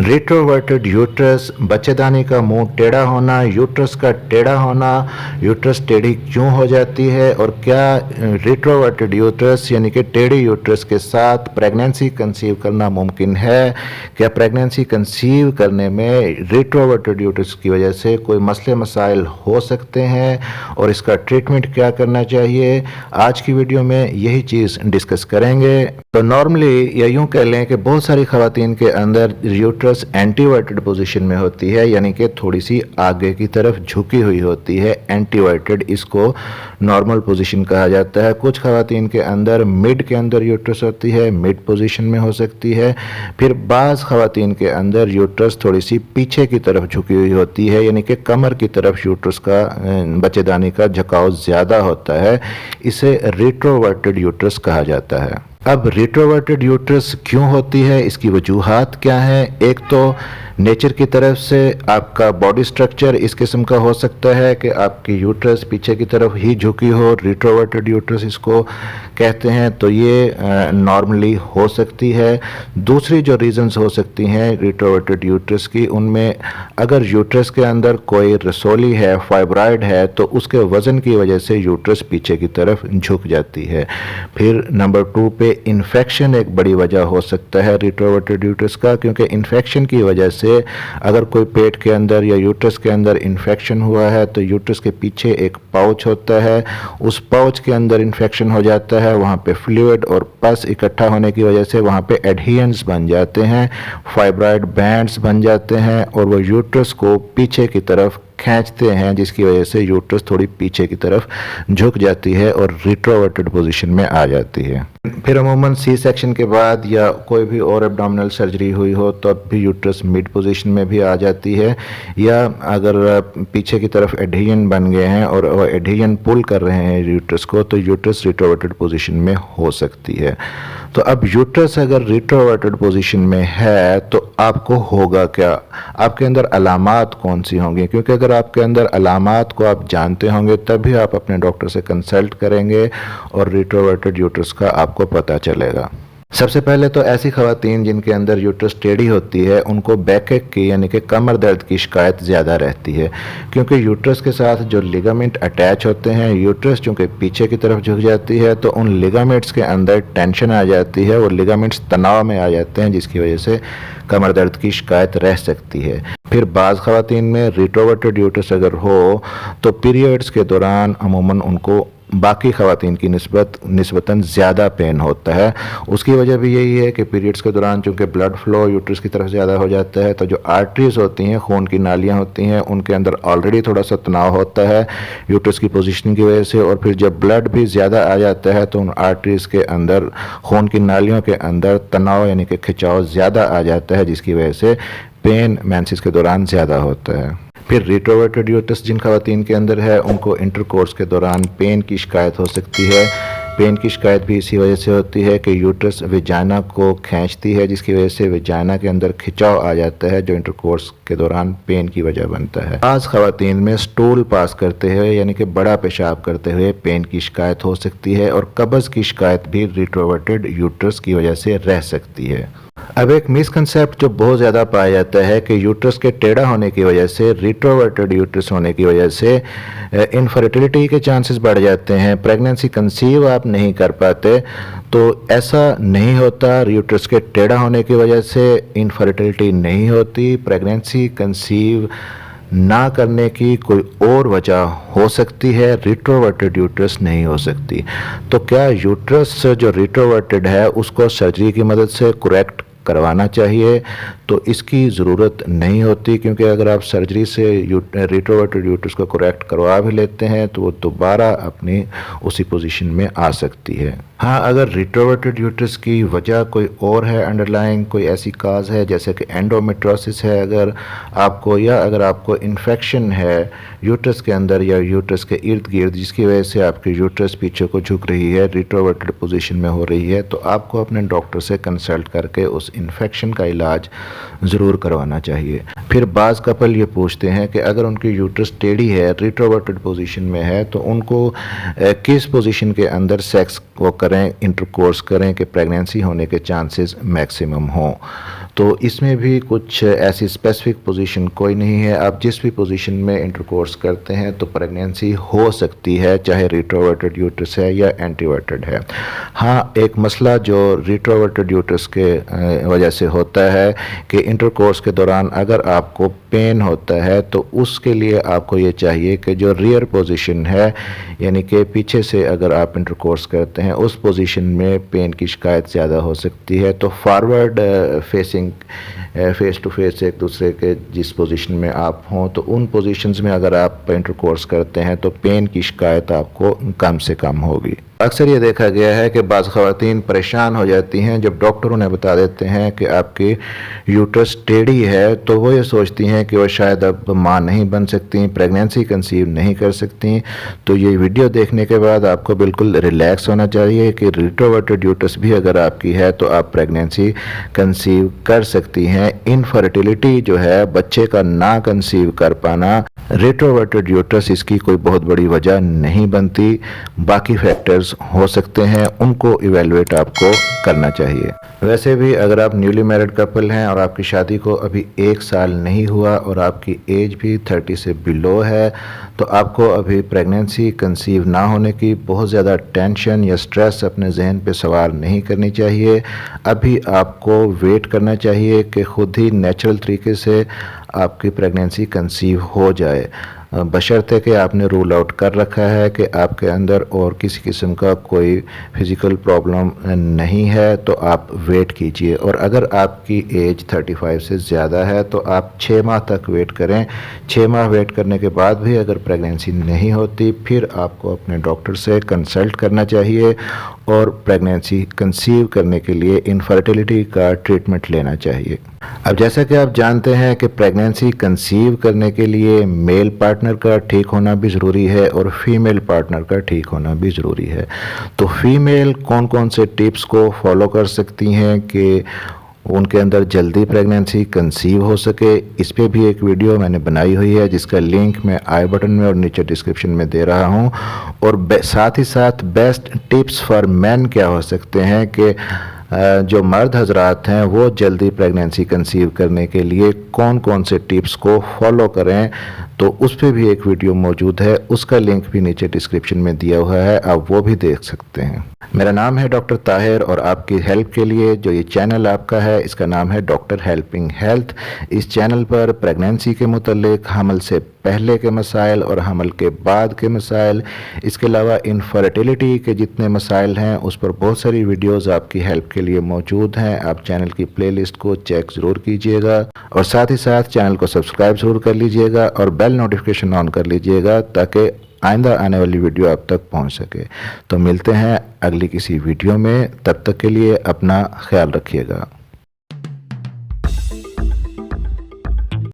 रिट्रोवर्टेड uterus, बच्चेदानी का मुंह टेढ़ा होना, यूट्रस का टेढ़ा होना, यूट्रस टेढ़ी क्यों हो जाती है और क्या रिट्रोवर्टेड यूट्रस यानी कि टेढ़ी यूट्रस के साथ प्रेगनेंसी कंसीव करना मुमकिन है? क्या प्रेगनेंसी कंसीव करने में रिट्रोवर्टेड यूट्रस की वजह से कोई मसले मसाइल हो सकते हैं और इसका ट्रीटमेंट क्या करना चाहिए? आज की वीडियो में यही चीज़ डिस्कस करेंगे। तो नॉर्मली या यूँ कह लें कि बहुत सारी ख़वातीन के अंदर यूट्रस एंटीवर्टेड पोजीशन में होती है, यानी कि थोड़ी सी आगे की तरफ झुकी हुई होती है। एंटीवर्टेड इसको नॉर्मल पोजीशन कहा जाता है। कुछ ख़वातीन के अंदर मिड के अंदर यूट्रस होती है, मिड पोजीशन में हो सकती है। फिर बाज़ ख़वातीन के अंदर यूट्रस थोड़ी सी पीछे की तरफ झुकी हुई होती है, यानी कि कमर की तरफ यूट्रस का बच्चेदानी का झुकाव ज़्यादा होता है। इसे रिट्रोवर्टेड यूट्रस कहा जाता है। अब रिट्रोवर्टेड यूट्रस क्यों होती है, इसकी वजूहात क्या हैं? एक तो नेचर की तरफ से आपका बॉडी स्ट्रक्चर इस किस्म का हो सकता है कि आपकी यूट्रस पीछे की तरफ ही झुकी हो, रिट्रोवर्टेड यूट्रस इसको कहते हैं, तो ये नॉर्मली हो सकती है। दूसरी जो रीजंस हो सकती हैं रिट्रोवर्टेड यूट्रस की, उनमें अगर यूट्रस के अंदर कोई रसोली है, फाइब्राइड है, तो उसके वज़न की वजह से यूट्रस पीछे की तरफ झुक जाती है। फिर नंबर 2 पे इन्फेक्शन एक बड़ी वजह हो सकता है रिट्रोवर्टेड यूट्रस का, क्योंकि इन्फेक्शन की वजह से अगर कोई पेट के अंदर या यूट्रस के अंदर इन्फेक्शन हुआ है तो यूट्रस के पीछे एक पाउच होता है, उस पाउच के अंदर इन्फेक्शन हो जाता है, वहाँ पे फ्लूइड और पस इकट्ठा होने की वजह से वहाँ पे एडहेरेंस बन जाते हैं, फाइब्राइड बैंड्स बन जाते हैं और वो यूट्रस को पीछे की तरफ खींचते हैं, जिसकी वजह से यूट्रस थोड़ी पीछे की तरफ झुक जाती है और रिट्रोवर्टेड पोजीशन में आ जाती है। फिर अमूमन सी सेक्शन के बाद या कोई भी और एब्डोमिनल सर्जरी हुई हो तो अब भी यूट्रस मिड पोजीशन में भी आ जाती है, या अगर पीछे की तरफ एडहेरेंस बन गए हैं और एडहेरेंस पुल कर रहे हैं यूट्रस को, तो यूट्रस रिट्रोवर्टेड पोजीशन में हो सकती है। तो अब यूट्रस अगर रिट्रोवर्टेड पोजीशन में है तो आपको होगा क्या, आपके अंदर अलामात कौन सी होंगी? क्योंकि अगर आपके अंदर अलामात को आप जानते होंगे तभी आप अपने डॉक्टर से कंसल्ट करेंगे और रिट्रोवर्टेड यूट्रस का आपको पता चलेगा। सबसे पहले तो ऐसी ख़वातीन जिनके अंदर यूट्रस टेढ़ी होती है उनको बैकएक की यानी कि कमर दर्द की शिकायत ज़्यादा रहती है, क्योंकि यूट्रस के साथ जो लिगामेंट अटैच होते हैं, यूट्रस चूँकि पीछे की तरफ झुक जाती है तो उन लिगामेंट्स के अंदर टेंशन आ जाती है और लिगामेंट्स तनाव में आ जाते हैं, जिसकी वजह से कमर दर्द की शिकायत रह सकती है। फिर बाज़ ख़वातीन में रिट्रोवर्टेड यूट्रस अगर हो तो पीरियड्स के दौरान अमूमन उनको बाकी ख़वातीन की निस्बतन ज़्यादा पेन होता है। उसकी वजह भी यही है कि पीरियड्स के दौरान चूँकि ब्लड फ्लो यूट्रस की तरफ ज़्यादा हो जाता है तो जो आर्टरीज होती हैं, खून की नालियाँ होती हैं, उनके अंदर ऑलरेडी थोड़ा सा तनाव होता है यूट्रस की पोजीशन की वजह से, और फिर जब ब्लड भी ज़्यादा आ जाता है तो उन आर्टरीज के अंदर, खून की नालियों के अंदर तनाव यानी कि खिंचाव ज़्यादा आ जाता है, जिसकी वजह से पेन मेंसेस के दौरान ज़्यादा होता है। फिर रिट्रोवर्टेड यूट्रस जिन ख़वातीन के अंदर है उनको इंटरकोर्स के दौरान पेन की शिकायत हो सकती है। पेन की शिकायत भी इसी वजह से होती है कि यूट्रस वेजाइना को खींचती है, जिसकी वजह से वेजाइना के अंदर खिंचाव आ जाता है जो इंटरकोर्स के दौरान पेन की वजह बनता है। बाज़ ख़वातीन में स्टूल पास करते हुए यानी कि बड़ा पेशाब करते हुए पेन की शिकायत हो सकती है और कब्ज़ की शिकायत भी रिट्रोवर्टेड यूट्रस की वजह से रह सकती है। अब एक मिसकंसेप्ट जो बहुत ज़्यादा पाया जाता है कि यूट्रस के टेढ़ा होने की वजह से, रिट्रोवर्टेड यूट्रस होने की वजह से इनफर्टिलिटी के चांसेस बढ़ जाते हैं, प्रेगनेंसी कंसीव आप नहीं कर पाते। तो ऐसा नहीं होता, यूट्रस के टेढ़ा होने की वजह से इनफर्टिलिटी नहीं होती, प्रेगनेंसी कंसीव ना करने की कोई और वजह हो सकती है, रिट्रोवर्टेड यूट्रस नहीं हो सकती। तो क्या यूट्रस जो रिट्रोवर्टेड है उसको सर्जरी की मदद से करेक्ट करवाना चाहिए? तो इसकी ज़रूरत नहीं होती, क्योंकि अगर आप सर्जरी से रिट्रोवर्टेड यूट्रस को करेक्ट करवा भी लेते हैं तो वो दोबारा अपनी उसी पोजीशन में आ सकती है। हाँ, अगर रिट्रोवर्टेड यूट्रस की वजह कोई और है, अंडरलाइंग कोई ऐसी काज है जैसे कि एंडोमेट्रोसिस है अगर आपको, या अगर आपको इन्फेक्शन है यूट्रस के अंदर या यूट्रस के इर्द गिर्द, जिसकी वजह से आपकी यूट्रस पीछे को झुक रही है, रिट्रोवर्टेड पोजीशन में हो रही है, तो आपको अपने डॉक्टर से कंसल्ट करके उस इन्फेक्शन का इलाज ज़रूर करवाना चाहिए। फिर बाज़ कपल ये पूछते हैं कि अगर उनकी यूट्रस टेढ़ी है, रिट्रोवर्टेड पोजीशन में है, तो उनको किस पोजीशन के अंदर सेक्स वो करें, इंटरकोर्स करें कि प्रेगनेंसी होने के चांसेस मैक्सिमम हों। तो इसमें भी कुछ ऐसी स्पेसिफिक पोजीशन कोई नहीं है। आप जिस भी पोजीशन में इंटरकोर्स करते हैं तो प्रेगनेंसी हो सकती है, चाहे रिट्रोवर्टेड यूट्रस है या एंटीवर्टेड है। हाँ, एक मसला जो रिट्रोवर्टेड यूट्रस के वजह से होता है कि इंटरकोर्स के दौरान अगर आपको पेन होता है तो उसके लिए आपको ये चाहिए कि जो रियर पोजीशन है, यानी कि पीछे से अगर आप इंटरकोर्स करते हैं उस पोजीशन में पेन की शिकायत ज़्यादा हो सकती है। तो forward facing, face to face एक दूसरे के जिस पोजीशन में आप हों, तो उन पोजीशंस में अगर आप इंटरकोर्स करते हैं तो पेन की शिकायत आपको कम से कम होगी। अक्सर ये देखा गया है कि बाज़ ख़वातीन परेशान हो जाती हैं जब डॉक्टर उन्हें बता देते हैं कि आपकी यूट्रस टेढ़ी है, तो वो ये सोचती हैं कि वो शायद अब माँ नहीं बन सकती, प्रेगनेंसी कंसीव नहीं कर सकती। तो ये वीडियो देखने के बाद आपको बिल्कुल रिलैक्स होना चाहिए कि रिट्रोवर्टेड यूट्रस भी अगर आपकी है तो आप प्रेगनेंसी कंसीव कर सकती हैं। इनफर्टिलिटी जो है, बच्चे का ना कंसीव कर पाना, रेट्रोवर्टेड यूट्रस इसकी कोई बहुत बड़ी वजह नहीं बनती। बाकी फैक्टर्स हो सकते हैं, उनको इवेलुएट आपको करना चाहिए। वैसे भी अगर आप न्यूली मैरिड कपल हैं और आपकी शादी को अभी 1 साल नहीं हुआ और आपकी एज भी 30 से बिलो है, तो आपको अभी प्रेगनेंसी कंसीव ना होने की बहुत ज़्यादा टेंशन या स्ट्रेस अपने जहन पे सवार नहीं करनी चाहिए। अभी आपको वेट करना चाहिए कि खुद ही नेचुरल तरीके से आपकी प्रेगनेंसी कंसीव हो जाए, बशर्ते कि आपने रूल आउट कर रखा है कि आपके अंदर और किसी किस्म का कोई फिज़िकल प्रॉब्लम नहीं है, तो आप वेट कीजिए। और अगर आपकी एज 35 से ज़्यादा है तो आप 6 माह तक वेट करें। 6 माह वेट करने के बाद भी अगर प्रेगनेंसी नहीं होती, फिर आपको अपने डॉक्टर से कंसल्ट करना चाहिए और प्रेगनेंसी कंसीव करने के लिए इनफर्टिलिटी का ट्रीटमेंट लेना चाहिए। अब जैसा कि आप जानते हैं कि प्रेगनेंसी कंसीव करने के लिए मेल पार्टनर का ठीक होना भी ज़रूरी है और फीमेल पार्टनर का ठीक होना भी ज़रूरी है। तो फीमेल कौन कौन से टिप्स को फॉलो कर सकती हैं कि उनके अंदर जल्दी प्रेगनेंसी कंसीव हो सके, इस पे भी एक वीडियो मैंने बनाई हुई है जिसका लिंक मैं आई बटन में और नीचे डिस्क्रिप्शन में दे रहा हूँ। और साथ ही साथ बेस्ट टिप्स फॉर मैन क्या हो सकते हैं कि जो मर्द हजरात हैं वो जल्दी प्रेगनेंसी कंसीव करने के लिए कौन कौन से टिप्स को फॉलो करें, तो उस पर भी एक वीडियो मौजूद है, उसका लिंक भी नीचे डिस्क्रिप्शन में दिया हुआ है, आप वो भी देख सकते हैं। मेरा नाम है डॉक्टर ताहिर और आपकी हेल्प के लिए जो ये चैनल आपका है इसका नाम है डॉक्टर हेल्पिंग हेल्थ। इस चैनल पर प्रेगनेंसी के मुतल्लिक, हमल से पहले के मसाइल और हमल के बाद के मसाइल, इसके अलावा इनफर्टिलिटी के जितने मसाइल हैं उस पर बहुत सारी वीडियोस आपकी हेल्प के लिए मौजूद हैं। आप चैनल की प्लेलिस्ट को चेक ज़रूर कीजिएगा और साथ ही साथ चैनल को सब्सक्राइब ज़रूर कर लीजिएगा और बेल नोटिफिकेशन ऑन कर लीजिएगा ताकि आइंदा आने वाली वीडियो आप तक पहुंच सके। तो मिलते हैं अगली किसी वीडियो में, तब तक के लिए अपना ख्याल रखिएगा।